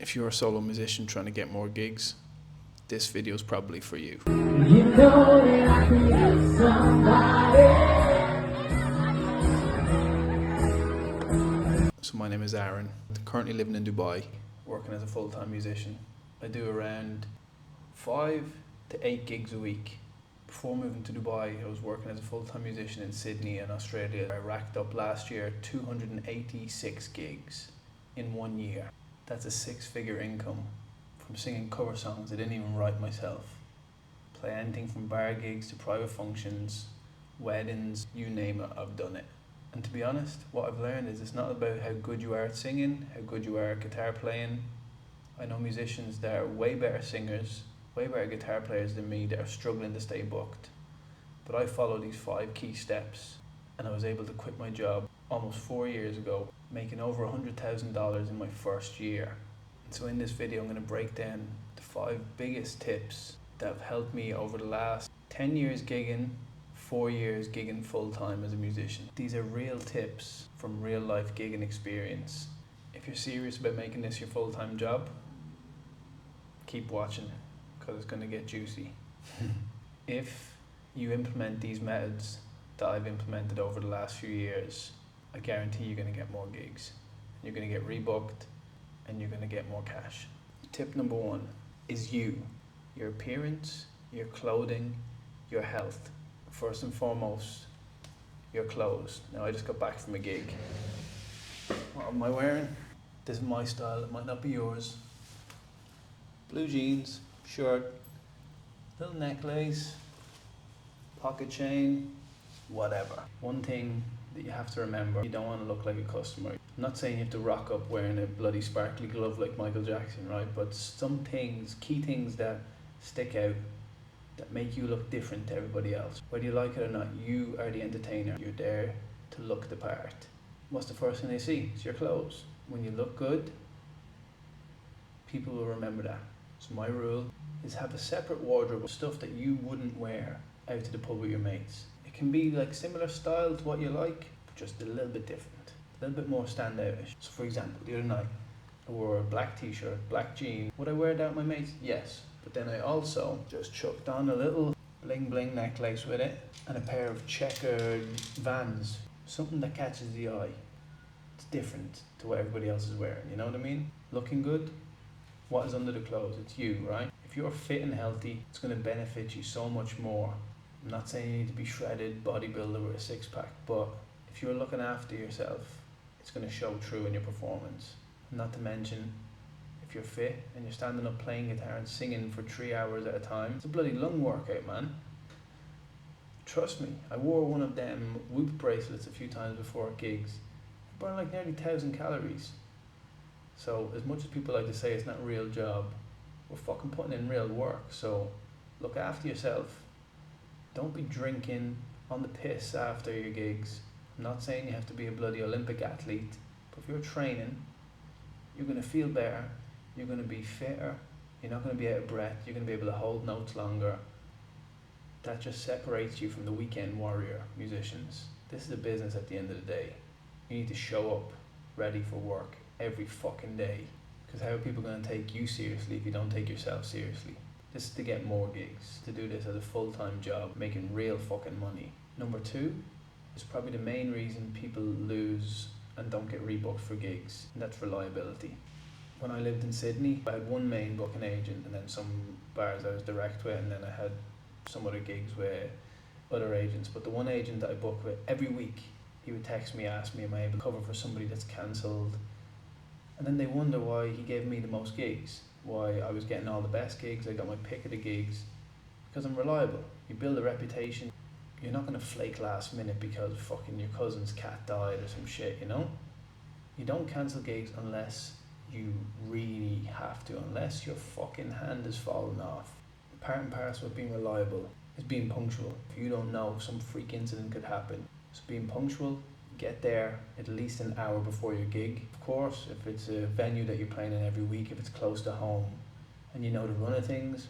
If you're a solo musician trying to get more gigs, this video is probably for you. You know that I can get somebody. So my name is Aaron. I'm currently living in Dubai, working as a full-time musician. I do around 5 to 8 gigs a week. Before moving to Dubai, I was working as a full-time musician in Sydney and Australia. I racked up last year 286 gigs in 1 year. That's a 6-figure income from singing cover songs I didn't even write myself. Play anything from bar gigs to private functions, weddings, you name it, I've done it. And to be honest, what I've learned is it's not about how good you are at singing, how good you are at guitar playing. I know musicians that are way better singers, way better guitar players than me that are struggling to stay booked. But I follow these 5 key steps and I was able to quit my job almost 4 years ago, making over $100,000 in my first year. And so in this video I'm going to break down the 5 biggest tips that have helped me over the last 10 years gigging, 4 years gigging full-time as a musician. These are real tips from real life gigging experience. If you're serious about making this your full-time job, keep watching because it's going to get juicy. If you implement these methods that I've implemented over the last few years, I guarantee you're going to get more gigs. You're going to get rebooked and you're going to get more cash. Tip number 1 is you. Your appearance, your clothing, your health. First and foremost, your clothes. Now I just got back from a gig. What am I wearing? This is my style, it might not be yours. Blue jeans, shirt, little necklace, pocket chain, whatever. One thing that you have to remember, you don't want to look like a customer. I'm not saying you have to rock up wearing a bloody sparkly glove like Michael Jackson, right? But some things, key things that stick out, that make you look different to everybody else. Whether you like it or not, you are the entertainer. You're there to look the part. What's the first thing they see? It's your clothes. When you look good, people will remember that. So my rule is have a separate wardrobe of stuff that you wouldn't wear out to the pub with your mates. It can be like similar style to what you like, but just a little bit different, a little bit more standoutish. So for example, the other night, I wore a black t-shirt, black jeans. Would I wear that with my mates? Yes. But then I also just chucked on a little bling bling necklace with it and a pair of checkered Vans. Something that catches the eye. It's different to what everybody else is wearing, you know what I mean? Looking good. What is under the clothes? It's you, right? If you're fit and healthy, it's going to benefit you so much more. I'm not saying you need to be shredded bodybuilder with a 6-pack, but if you're looking after yourself, it's going to show through in your performance. Not to mention, if you're fit and you're standing up playing guitar and singing for 3 hours at a time, it's a bloody lung workout, man. Trust me, I wore one of them Whoop bracelets a few times before gigs. I burned like nearly 1,000 calories. So as much as people like to say it's not a real job, we're fucking putting in real work. So look after yourself. Don't be drinking on the piss after your gigs. I'm not saying you have to be a bloody Olympic athlete, but if you're training, you're going to feel better, you're going to be fitter, you're not going to be out of breath, you're going to be able to hold notes longer. That just separates you from the weekend warrior musicians. This is a business at the end of the day. You need to show up ready for work every fucking day. Because how are people going to take you seriously if you don't take yourself seriously? This is to get more gigs, to do this as a full-time job, making real fucking money. Number 2 is probably the main reason people lose and don't get rebooked for gigs, and that's reliability. When I lived in Sydney, I had one main booking agent and then some bars I was direct with, and then I had some other gigs with other agents. But the one agent that I booked with, every week he would text me, ask me, am I able to cover for somebody that's cancelled? And then they wonder why he gave me the most gigs, why I was getting all the best gigs, I got my pick of the gigs, because I'm reliable. You build a reputation. You're not going to flake last minute because fucking your cousin's cat died or some shit, you know? You don't cancel gigs unless you really have to, unless your fucking hand has fallen off. Part and parcel of being reliable is being punctual. If you don't know, some freak incident could happen. So being punctual, get there at least an hour before your gig. Of course, if it's a venue that you're playing in every week, if it's close to home and you know the run of things,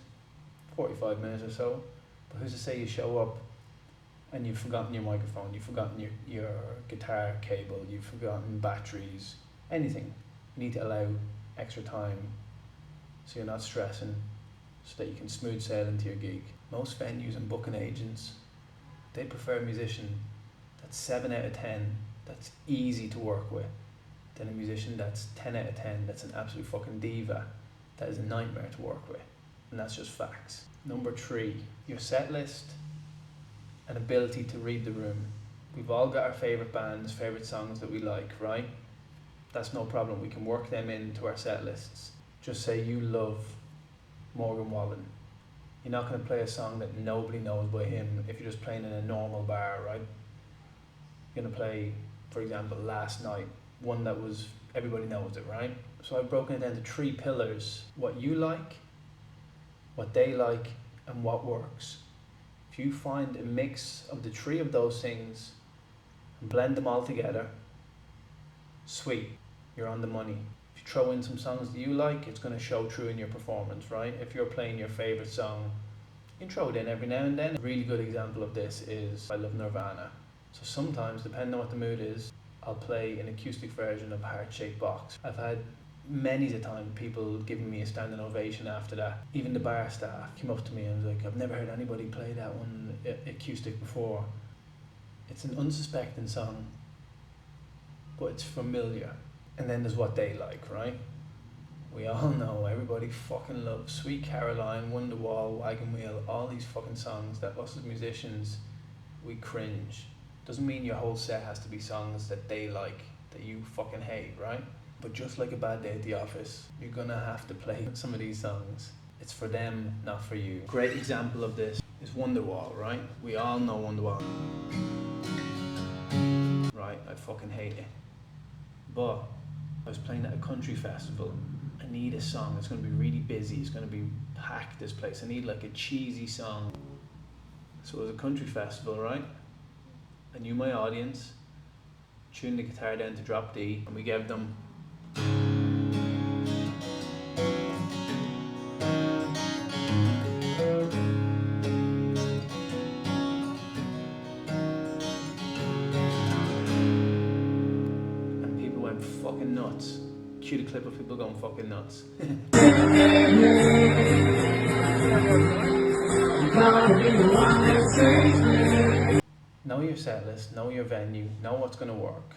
45 minutes or so. But who's to say you show up and you've forgotten your microphone, you've forgotten your guitar cable, you've forgotten batteries, anything. You need to allow extra time so you're not stressing, so that you can smooth sail into your gig. Most venues and booking agents, they prefer a musician that's 7 out of 10, that's easy to work with, than a musician that's 10 out of 10, that's an absolute fucking diva, that is a nightmare to work with. And that's just facts. Number 3, your set list and ability to read the room. We've all got our favourite bands, favourite songs that we like, right? That's no problem, we can work them into our set lists. Just say you love Morgan Wallen. You're not going to play a song that nobody knows by him if you're just playing in a normal bar, right? You're going to play, for example, Last Night, one that was, everybody knows it, right? So I've broken it down to 3 pillars: what you like, what they like, and what works. If you find a mix of the 3 of those things and blend them all together, sweet, you're on the money. If you throw in some songs that you like, it's going to show through in your performance, right? If you're playing your favourite song, you can throw it in every now and then. A really good example of this is I Love Nirvana. So sometimes, depending on what the mood is, I'll play an acoustic version of Heart Shaped Box. I've had many a time people giving me a standing ovation after that. Even the bar staff came up to me and was like, I've never heard anybody play that one acoustic before. It's an unsuspecting song, but it's familiar. And then there's what they like, right? We all know, everybody fucking loves Sweet Caroline, Wonderwall, Wagon Wheel, all these fucking songs that us as musicians, we cringe. Doesn't mean your whole set has to be songs that they like, that you fucking hate, right? But just like a bad day at the office, you're gonna have to play some of these songs. It's for them, not for you. Great example of this is Wonderwall, right? We all know Wonderwall. Right, I fucking hate it. But I was playing at a country festival. I need a song that's gonna be really busy, it's gonna be packed, this place. I need like a cheesy song. So it was a country festival, right? I knew my audience, tuned the guitar down to drop D, and we gave them and people went fucking nuts. Cue the clip of people going fucking nuts. Know your set list, know your venue, know what's going to work.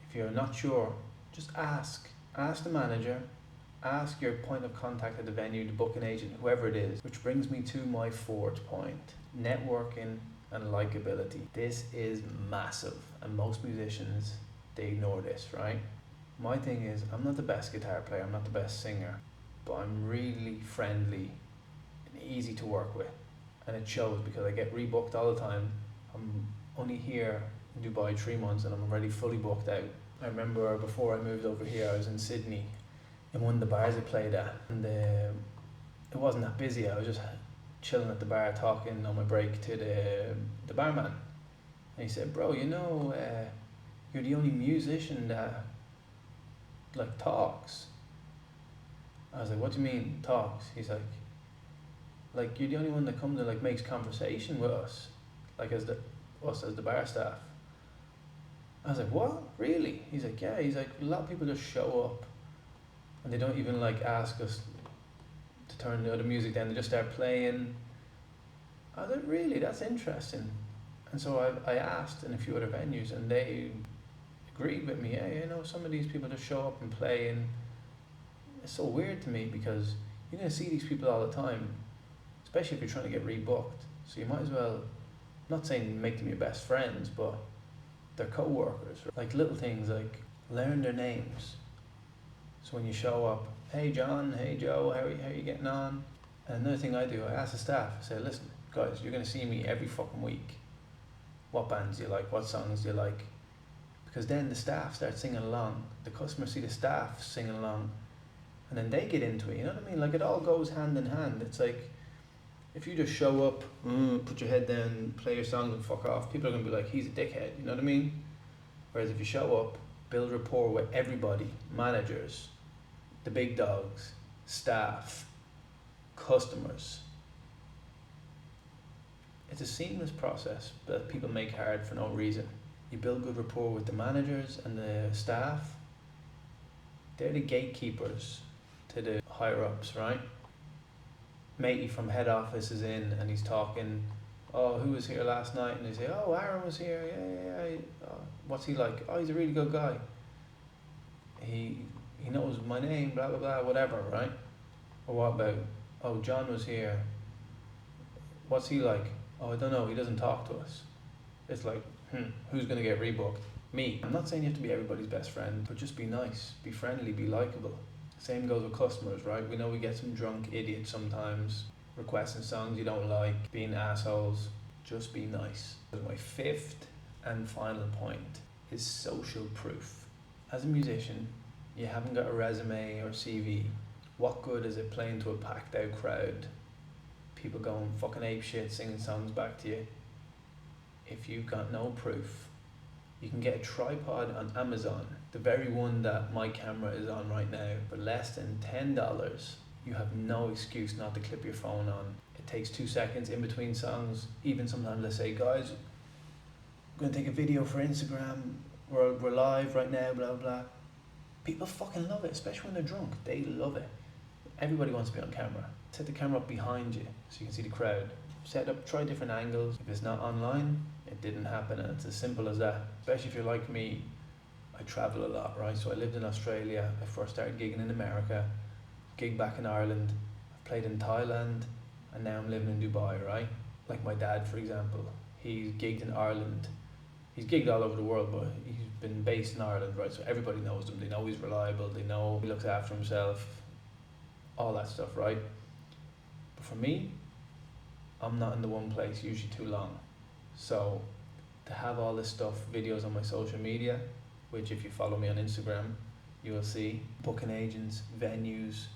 If you're not sure, just ask. Ask the manager, ask your point of contact at the venue, the booking agent, whoever it is. Which brings me to my 4th point: networking and likability. This is massive, and most musicians, they ignore this, right? My thing is, I'm not the best guitar player, I'm not the best singer, but I'm really friendly and easy to work with. And it shows because I get rebooked all the time. I'm only here in Dubai 3 months and I'm already fully booked out. I remember before I moved over here, I was in Sydney in one of the bars I played at, and it wasn't that busy. I was just chilling at the bar talking on my break to the barman, and he said, bro, you know, you're the only musician that like talks. I was like, what do you mean talks? He's like you're the only one that comes and like makes conversation with us, like as the bar staff. I was like, what? Really? He's like, yeah. He's like, a lot of people just show up and they don't even like ask us to turn the other music down, they just start playing. I was like, really? That's interesting. And so I asked in a few other venues and they agreed with me. Yeah, you know, some of these people just show up and play, and it's so weird to me because you're going to see these people all the time, especially if you're trying to get rebooked. So you might as well, I'm not saying make them your best friends, but they're co-workers. Like little things like learn their names. So when you show up, hey John, hey Joe, how are you getting on? And another thing I do, I ask the staff, I say, listen guys, you're going to see me every fucking week. What bands do you like? What songs do you like? Because then the staff start singing along, the customers see the staff singing along, and then they get into it, you know what I mean? Like it all goes hand in hand. It's like, if you just show up, put your head down, play your songs and fuck off, people are going to be like, he's a dickhead, you know what I mean? Whereas if you show up, build rapport with everybody, managers, the big dogs, staff, customers. It's a seamless process that people make hard for no reason. You build good rapport with the managers and the staff. They're the gatekeepers to the higher ups, right? Matey from head office is in and he's talking, oh, who was here last night? And they say, oh, Aaron was here, yeah. What's he like? Oh, he's a really good guy. He knows my name, blah, blah, blah, whatever, right? Or what about, oh, John was here. What's he like? Oh, I don't know, he doesn't talk to us. It's like, who's going to get rebooked? Me. I'm not saying you have to be everybody's best friend, but just be nice, be friendly, be likable. Same goes with customers, right? We know we get some drunk idiots sometimes, requesting songs you don't like, being assholes. Just be nice. My fifth and final point is social proof. As a musician, you haven't got a resume or CV. What good is it playing to a packed out crowd? People going fucking ape shit, singing songs back to you. If you've got no proof, you can get a tripod on Amazon, the very one that my camera is on right now, for less than $10. You have no excuse not to clip your phone on. It takes 2 seconds in between songs. Even sometimes let's say, guys, I'm gonna take a video for Instagram, we're live right now, blah blah. People fucking love it, especially when they're drunk. They love it. Everybody wants to be on camera. Set the camera up behind you so you can see the crowd. Set up, try different angles. If it's not online, it didn't happen, and it's as simple as that. Especially if you're like me, I travel a lot, right? So I lived in Australia, I first started gigging in America, gigged back in Ireland, I've played in Thailand, and now I'm living in Dubai, right? Like my dad, for example, he's gigged in Ireland. He's gigged all over the world, but he's been based in Ireland, right? So everybody knows him, they know he's reliable, they know he looks after himself, all that stuff, right? But for me, I'm not in the one place usually too long. So to have all this stuff, videos on my social media, which if you follow me on Instagram, you will see, booking agents, venues,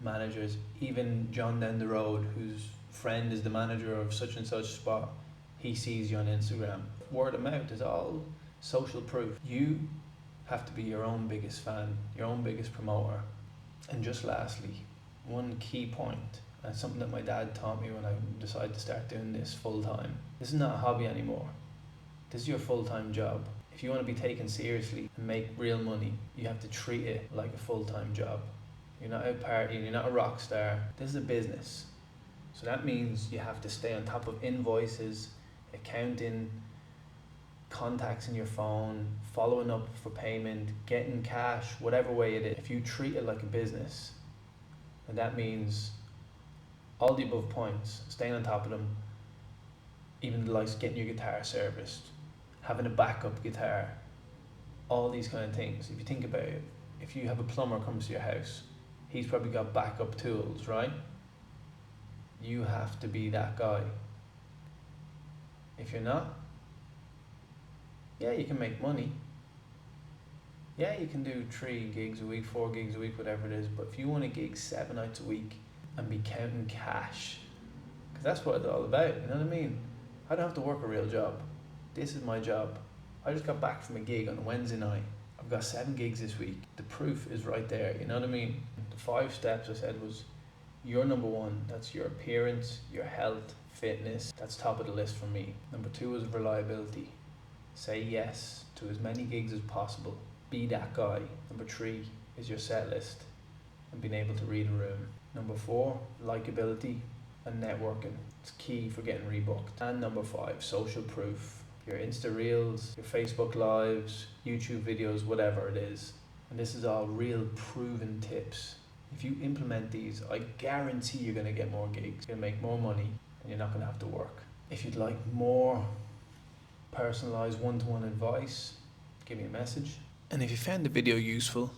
managers, even John down the road, whose friend is the manager of such and such spot, he sees you on Instagram. Word of mouth is all social proof. You have to be your own biggest fan, your own biggest promoter. And just lastly, one key point, and it's something that my dad taught me when I decided to start doing this full time. This is not a hobby anymore. This is your full-time job. If you want to be taken seriously and make real money, you have to treat it like a full-time job. You're not out partying, you're not a rock star. This is a business. So that means you have to stay on top of invoices, accounting, contacts in your phone, following up for payment, getting cash, whatever way it is. If you treat it like a business, and that means all the above points, staying on top of them, even the likes of getting your guitar serviced, having a backup guitar, all these kind of things. If you think about it, if you have a plumber comes to your house, he's probably got backup tools, right? You have to be that guy. If you're not, yeah, you can make money. Yeah, you can do 3 gigs a week, 4 gigs a week, whatever it is, but if you want to gig 7 nights a week and be counting cash, because that's what it's all about, you know what I mean? I don't have to work a real job. This is my job. I just got back from a gig on a Wednesday night. I've got 7 gigs this week. The proof is right there, you know what I mean? The 5 steps I said was, your number 1, that's your appearance, your health, fitness. That's top of the list for me. Number 2 is reliability. Say yes to as many gigs as possible. Be that guy. Number 3 is your set list and being able to read a room. Number 4, likability and networking. It's key for getting rebooked. And number 5, social proof. Your Insta Reels, your Facebook Lives, YouTube videos, whatever it is. And this is all real proven tips. If you implement these, I guarantee you're going to get more gigs. You're going to make more money and you're not going to have to work. If you'd like more personalized one-to-one advice, give me a message. And if you found the video useful,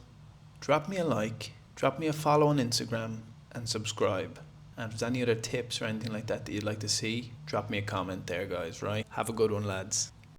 drop me a like, drop me a follow on Instagram, and subscribe. And if there's any other tips or anything like that that you'd like to see, drop me a comment there, guys, right? Have a good one, lads.